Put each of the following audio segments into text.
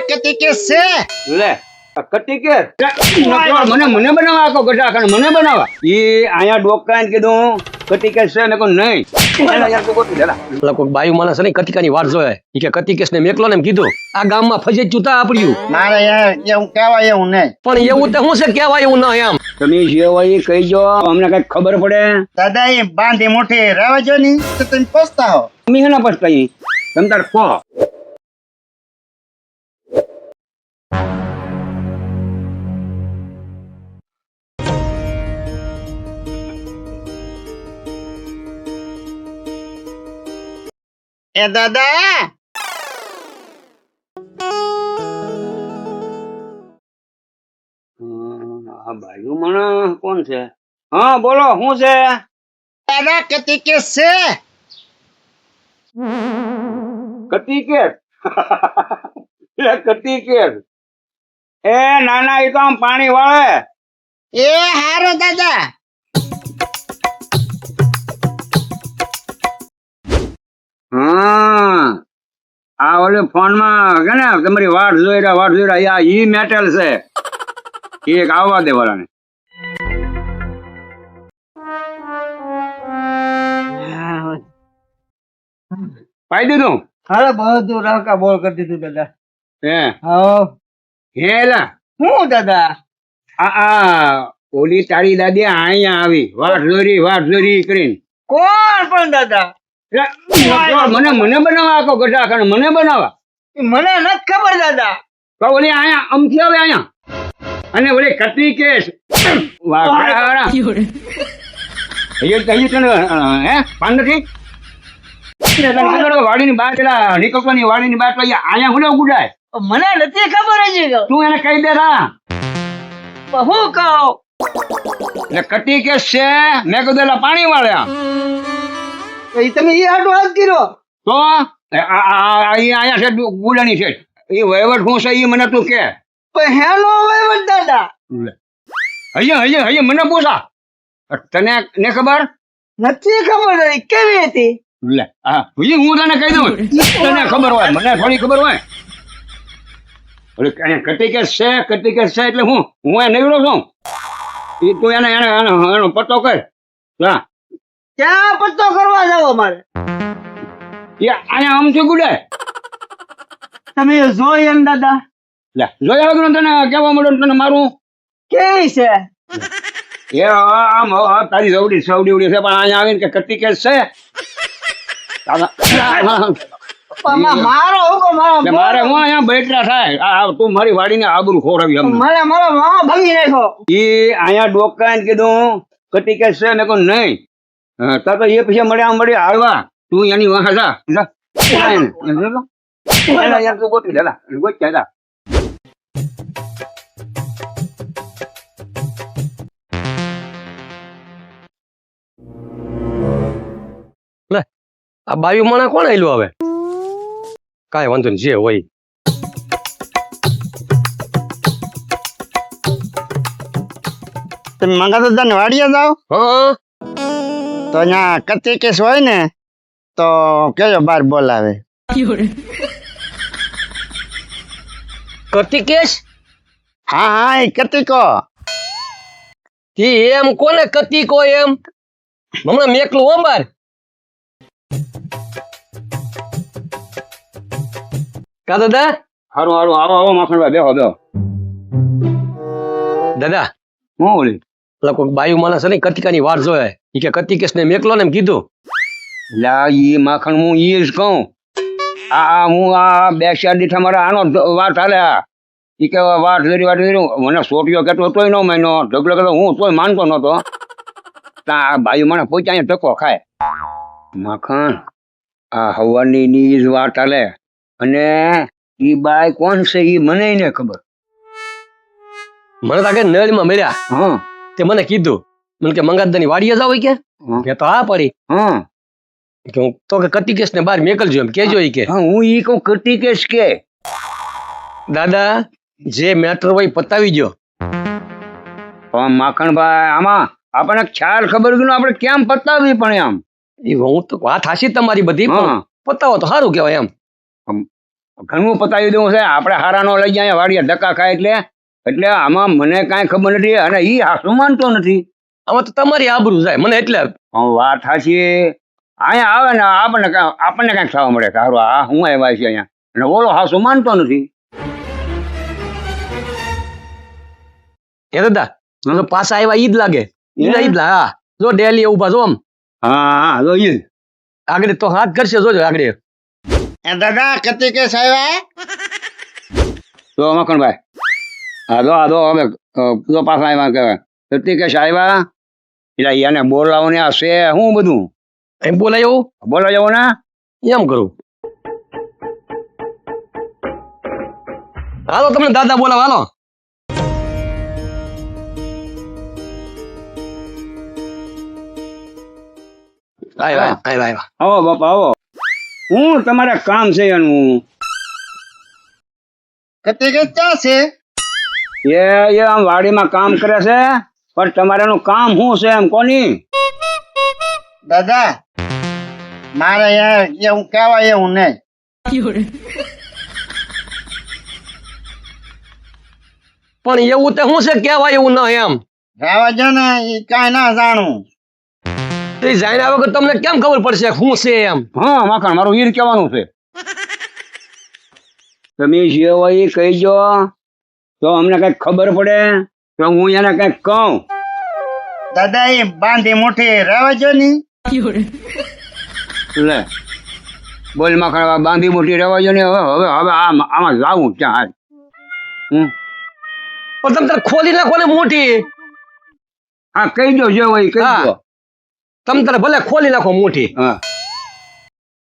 કતી case છે લે કટી કે મને મને બનાવા આખો ગઢા ખાને મને બનાવા ઈ અહીંયા ડોકાને કીધું કટી કે છે ને કો નહીં એલા યાર તું ગોતી લેલા લોકો બાયુ માણસ ને કતિકાની વાત જોય ઈ કે કતિકેશ ને મેકલો ને એમ કીધું આ ગામમાં ફજેત ચૂતા આપડ્યું મારે એવું કહેવાય એવું નહીં પણ એવું તો હું છે કેવાય એવું ના એમ તમે જે હોય એ કહીજો અમને કઈ ખબર પડે દાદા એ બાંધી મોટી રહેવા નહીં તો તમે પસ્તાવો તમે હેના પછતાઈ તમ તાર કહો એ દાદા આ બાજુ માણસ કોણ છે હા બોલો શું છે દાદા કતી કેસ છે કટી કે કટી કે એ નાના એ તો આમ પાણી વાળે એ હારો દાદા હા આ ઓલે ફોન માં કે ને તમારી વાટ જોઈ રહ્યા ઈ મેટલ છે એક આવવા દે વાળાને પાઈ દીધું હાલો બધું રાકા બોલ કરી દીધું દાદા હે હા હેલા હું દાદા આ ઓલી તારી દાદી અહીંયા આવી વાટ જોરી કરીને કોણ પણ દાદા મને મને બનાવા આખો ગઢા ખાને મને બનાવા મને નથી ખબર દાદા તો ઓલી અહીંયા અમથી આવે અહીંયા અને ઓલી કટલી કેસ વાઘડા હે પાન નથી વાડીની બાર પેલા નીકળવાની વાડીની બાર અહીંયા હું ગુડાય મને નથી ખબર હજી તું એને કહી દે રા હું કહું એટલે કટી કેસ છે મેં કીધું એલા પાણી વાળ્યા તમે એ આટો હાથ કર્યો તો અહીંયા છે ગુડાની છે એ વહીવટ શું છે એ મને તું કે પણ હેલો વહીવટ દાદા અહીંયા મને પૂછા તને ને ખબર નથી ખબર કેવી હતી લે હા હું તને કહી દઉં તને ખબર હોય મને થોડી ખબર હોય ઓલે કટી કેસ છે એટલે હું એ નીકળો છું એ તું એને એનો પત્તો કર હા ક્યાં પત્તો કરવા જાવ અમારે એ અહીંયા આમથી ગુડાય તમે જોઈ એમ દાદા લે જોયા વગર તને કેવા મળ્યો તને મારું કેવી છે એ આમ તારી સવડી છે પણ અહીંયા આવીને કે કટી કેસ છે મારો હુકમ મારે હું અહીંયા બેઠા થાય તું મારી વાડીને આબરૂ ખોરાવી અમને મને મારો મામા ભાગી નાખ્યો ઈ અહીંયા ડોકાને કીધું કટી કેસ છે મેં કહું નહીં તા તો એ પછી મળ્યા હાલવા તું એની વાહ જા યાર તું ગોતી લેલા ગોત્યા જા લે આ બાયુ માણા કોણ આયલું હવે કાંઈ વાંધો નહીં જે હોય તમે મંગા દાદા ને વાડીએ જાઓ હા તો અહીંયા કતી કેસ હોય ને તો કેજો બાર બોલાવે કતિકેશ હા એ કતીકો તી એમ કોને કતિકો એમ હમણાં મેકલું હો બાર કા દાદા હારું આવો માખણભાઈ બેહો દાદા હું ઓલી લોકો બાયુ માણસ ને કતિકાની વાત જોય ઈ કે કતિકેશ ને મેકલો ને એમ કીધું લા ઈ માખણ હું ઈ જ કહું હું બે ચાર દીઠા મારા આનો વાત હાલે ઈ કે વાત ધરી મને સોટિયો કેતો તોય ન માન્યો ઢગલો કેતો હું તોય માનતો નતો આ બાયુ મને પોચા અહીંયા ટકો ખાય માખણ આ હવાની ની જ વાત હાલે અને ઈ બાય કોણ છે ઈ મને ને ખબર મને તો આગળ નળમાં મળ્યા હા તે મને કીધું મને કે મંગાદાની વાડીએ જાવ કે તો હા પડી હા કે હું તો કે કતિકેશ ને બહાર મેકલજો એમ કેજો ઈ કે હું ઈ કહું કટી કેસ કે દાદા જે મેટર હોય પતાવી ગયો માખણભાઈ આમાં આપણને ખ્યાલ ખબર ગયો આપણે કેમ પતાવી પણ એમ એ હું તો વાત હાસી તમારી બધી પણ પતાવો તો સારું કહેવાય એમ ઘણું પતાવી દેવું છે આપણે હારાનો લઈ જાય વાડીએ ધક્કા ખાય એટલે આમાં મને કાંઈ ખબર નથી અને ઈ હાસુ માનતો નથી. આમાં તો તમારી આબરૂ જાય મને એટલે. વાત સાચી. અહીંયા આવે ને આપણને કાંઈક થવા મળે કે હારું આ હું આવ્યા છે અહીંયા અને ઓલો હાસુ માનતો નથી. એ દાદા તો પાછા આવ્યા ઈદ લાગે. ઈદ હા જો ડેલી ઉભા જો આમ. હા જો ઈ આગળ તો હાથ કરશે જોજો આગળ. એ દાદા કતી કેસ આવ્યા? જો મખણભાઈ આ દો હવે જો પાછા આવ્યા કહેવાય પ્રતિકેશ આવ્યા એટલે એને બોલાવો ને આ છે શું બધું એમ બોલાયો બોલાવો ને એમ કરું. હાલો તમને દાદા બોલાવ હાલો. આવ્યા. આવો બાપા આવો. હું તમારે કામ છે એનું કતી કેસ ક્યાં છે? એ આમ વાડીમાં કામ કરે છે પણ તમારે એનું કામ શું છે એમ કોની? દાદા મારે એવું કહેવાય એવું નહીં. પણ એવું તો શું છે કેવાય એવું ના એમ. રાવા જો ને એ કાંઈ ના જાણું. તે જાણ્યા વગર તમને કેમ ખબર પડશે શું છે એમ? હા માખણ મારું ઈર કહેવાનું છે. તમે જે હોય એ કહીજો તો અમને કઈક ખબર પડે તો હું એને કઈક કહું. દાદા એ બાંધી મુઠ્ઠી રાવા જો ને. લે બોલ માખણ બાંધી મોટી રહેવા ને હવે આમાં જાવું ક્યાં હાલ. પણ તમે તારે ખોલી નાખો ને મોટી. હા કહીજો જે હોય કહીજો. તમે તારે ભલે ખોલી નાખો મોટી. હા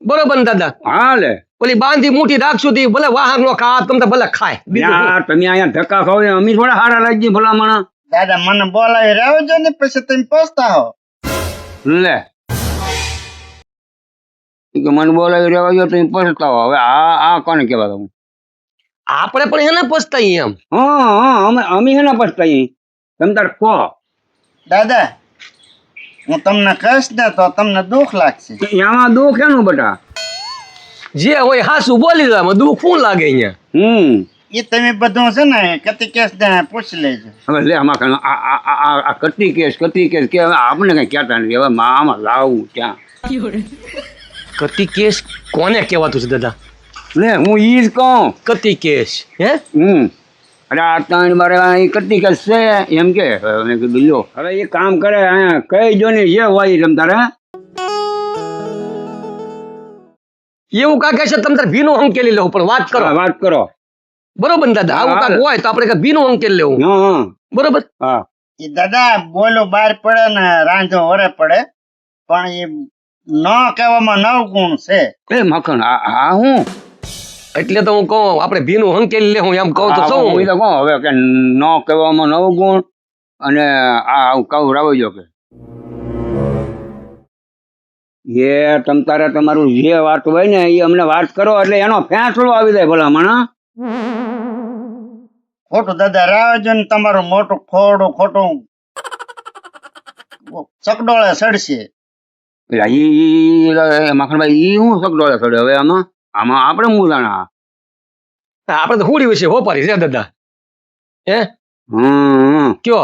બરોબર ને દાદા? હા લે ઓલી બાંધી મોટી રાખશું તી ભલે વાહન નો ખા તમને ભલે ખાય. યાર તમે અહીંયા ધક્કા ખાવ અમે થોડા હારા લાગી ભલા માણા. દાદા મને બોલાવી રાવા જો ને પછી તમે પહોંચતા હો. લે કે મને બોલાવી રહેવા જો તમે પછતાવો. હવે આ કોને કહેવા તમે? આપણે પણ એને પછતાઈ એમ. હા અમે એના પછતાઈ તમે તાર કહો. દાદા હું તમને કહીશ ને તો તમને દુઃખ લાગશે. આમાં દુઃખ એનું બેટા? જે હોય હાસુ બોલી દે દુઃખ શું લાગે અહીંયા. એ તમે બધું છે ને કતી કેસ ને પૂછી લેજો. હવે લે આમાં આ કતી કેસ કે હવે આપણે કઈ કહેતા નથી. હવે આમાં લાવવું ક્યાં? કતી કેસ કોને કહેવાતું છે દાદા? લે હું ઈ જ કહું કતી કેસ હે? અરે આ ત્રણ બારે કતી કેસ છે એમ કે મેં કીધું લ્યો હવે એ કામ કરે કહી જો ને જે હોય તમ તારે. એવું કાંક છે તમે તારે ભીનું અંકેલી લેવું પણ વાત કરો. વાત કરો. બરોબર ને દાદા? આવું કાંક હોય તો આપણે કાંઈક ભીનું અંકેલી લેવું. બરોબર. હા એ દાદા બોલો બહાર પડે ને રાંધો વરે પડે પણ એ ન કહેવામાં 9 ગુણ છે. એ મખણ આ હું એટલે તો હું કહું આપણે ભીનું અંકેલી લે હું એમ કહું તો શું? હું તો કહું હવે કે ન કહેવામાં 9 ગુણ અને આ કહું રાવજો કે એ તમ તારે તમારું જે વાત હોય ને એ અમને વાત કરો એટલે એનો ફેંસલો આવી જાય ભલા મણા. ખોટું દાદા રાવજો ને તમારું મોટું ખોડું ખોટું ચકડોળે સડશે. મખણભાઈ ઈ હું સગડોળે ચડે હવે આમાં આપણે હું જાણા. આપણે તો હુડી વિશે હોપારી છે દાદા. હે કયો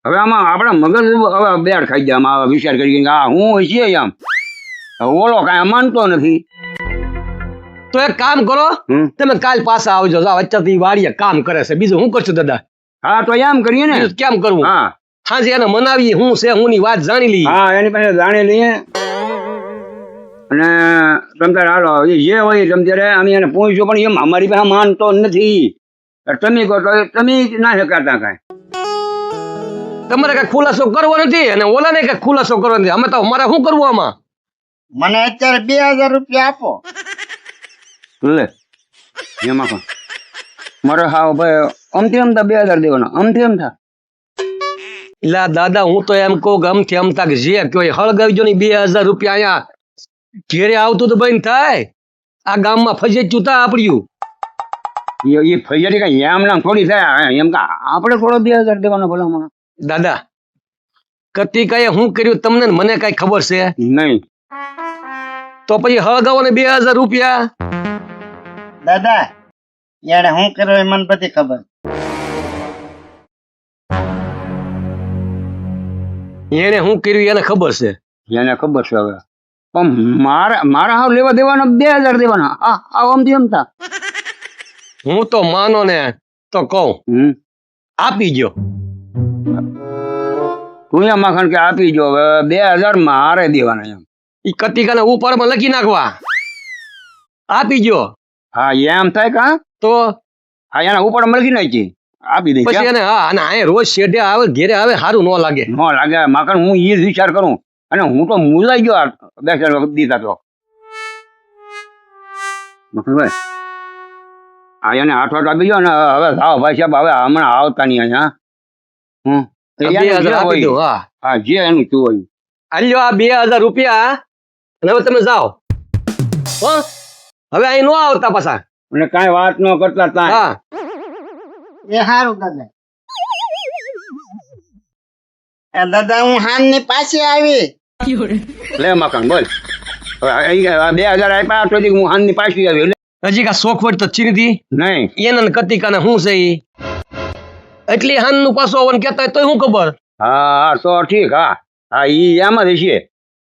હવે આમાં આપણા મગજ હવે બેડ ખાઈ જાય આમાં વિચાર કરી કે આ હું છે આમ ઓલો કાંઈ માનતો નથી. તો એક કામ કરો તમે કાલ પાછા આવજો. વચ્ચેથી વાડીએ કામ કરે છે બીજું શું કરશું દાદા? હા તો એમ કરીએ ને. કેમ કરવું? હા સાંજે એને મનાવીએ હું છે હું ની વાત જાણી લઈએ. હા એની પાસે જાણી લઈએ અને તમ તારે હાલો એ જે હોય તમ ત્યારે અમે એને પૂછ્યું પણ એમ અમારી પાસે માનતો નથી. તમે કહો તો તમે ના શકાતા કાંઈ. તમારે કઈ ખુલાસો કરવો નથી અને ઓલા ને કઈ ખુલાસો કરવો નથી. અમે તો અમારે શું કરવું આમાં? મને અત્યારે 2000 રૂપિયા આપો. લે એમાં કોણ મારે હા ભાઈ અમથી અમતા 2000 દેવાના અમથી અમથા. એટલે દાદા હું તો એમ કહું કે અમથી અમતા કે જે કહેવાય હળગાવી જો ને 2000 રૂપિયા અહીંયા ઘેરે આવતું તો બંધ થાય. આ ગામમાં ફજેચ્યું તા આપડ્યું એ ફૈયારી કઈ એમ નામ થોડી થાય એમ કે આપણે થોડો 2000 દેવાનો ભલા મને. દાદા કતી કઈ હું કર્યું તમને મને કઈ ખબર છે નહીં? તો પછી હળગાવો ને 2000 રૂપિયા દાદા યાર હું કર્યું એ મને બધી ખબર. એને શું કર્યું એને ખબર છે. એને ખબર છે હવે. પણ મારા હાવ લેવા દેવાના 2000 દેવાના. આ આમથી અમતા. હું તો માનો ને તો કહું આપી ગયો. તું એમ માખણ કે આપી જો હવે 2000 મારે દેવાના એમ. ઈ કતિકાને ઉપરમાં લખી નાખવા. આપી ગયો. હા એમ થાય કા તો હા એના ઉપર લખી નાખી આપી દે. પછી એને હા અને આ રોજ શેઢે આવે ઘેરે આવે સારું ન લાગે. ન લાગે માખણ હું એ જ વિચાર કરું અને હું તો મૂલાઈ ગયો આ 2000 વખત દીધા તો. મખણભાઈ હા એને 8 આપી ગયો ને હવે જાઓ ભાઈ સાહેબ હવે હમણાં આવતા નહીં અહીંયા. 2000 આપી દો. હા હા જે એનું શું હોય. આલ્યો આ 2000 રૂપિયા અને હવે તમે જાઓ હો. હવે અહીં ન આવતા પાછા. અને કાંઈ વાત ન કરતા ત્યાં. હા એ સારું દાદા. એ દાદા હું હાનની પાછી આવી. લે માખણ બોલ. હવે 2000 આપ્યા તો હું હાનની પાછી આવી. હજી કા શોખવટ તો ચીરતી નહીં એને કતિકાને શું છે ઈ એટલી હાન નું પાછો આવવાનું કેતા હોય તોય શું ખબર. હા તો ઠીક. હા હા ઈ એમ જ છે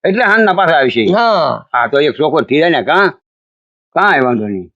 એટલે હાનના પાછા આવી છે. હા હા તો એક છોકરો થઈ જાય ને કાંઈ વાંધો નહીં.